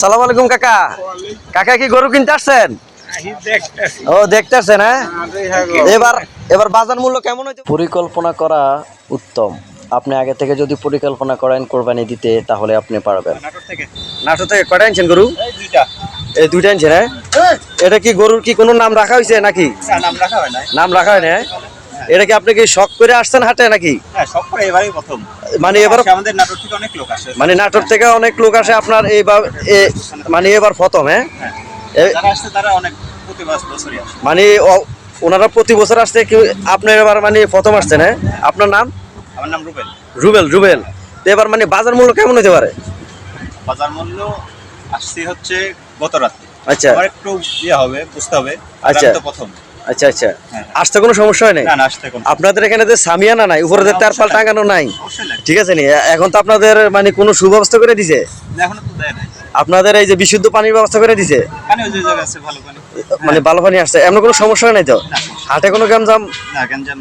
সালাম আলাইকুম কাকা। কাকা কি গরু কিনতে আসছেন? ও দেখতেছেন, হ্যাঁ। এবার এবার বাজার মূল্য কেমন হয়েছে? পরিকল্পনা করা উত্তম। আপনি আগে থেকে যদি পরিকল্পনা করেন কোরবানি দিতে, তাহলে আপনি পারবেন। নাটোর থেকে কয়টা আনছেন গরু? এই দুইটা আনছেন, হ্যাঁ। এটা কি গরুর কি কোনো নাম রাখা হয়েছে নাকি? নাম রাখা হয় না। এটা কি আপনি কি শখ করে আসছেন হাটে নাকি? মানে এবার আমাদের নাটোর থেকে অনেক লোক আসে, মানে নাটোর থেকে অনেক লোক আসে আপনার এইবার মানে এবার প্রথম, হ্যাঁ। যারা আসছে তারা অনেক প্রতি বছরই আসে। মানে ওনারা প্রতি বছর আসছে, কি আপনার এবার মানে প্রথম আসছেন, হ্যাঁ। আপনার নাম? আমার নাম রুবেল। রুবেল। রুবেল, তো এবার মানে বাজার মূল্য কেমন হতে পারে? বাজার মূল্য আসছে হচ্ছে গত রাতে। আচ্ছা আমার একটু হবে, বুঝতে হবে। আচ্ছা। আমি তো প্রথম। আচ্ছা আচ্ছা, হ্যাঁ। আসতে কোনো সমস্যা হয় নাই? না না, আসতে কোন আপনাদের এখানে যে সামিয়ানা নাই, উপরে যে তারপাল টাঙানো নাই, অবশ্যই লাগে। ঠিক আছে নি? এখন তো আপনাদের মানে কোনো সুব্যবস্থা করে দিছে? এখনো তো দেয় নাই। আপনাদের এই যে বিশুদ্ধ পানির ব্যবস্থা করে দিছে? পানি ওই যে জায়গায় আছে, ভালো পানি। মানে ভালো পানি আসছে, এমন কোনো সমস্যা হয় নাই তো? না, হাটে কোনো গ্যাঞ্জাম? না, গঞ্জাম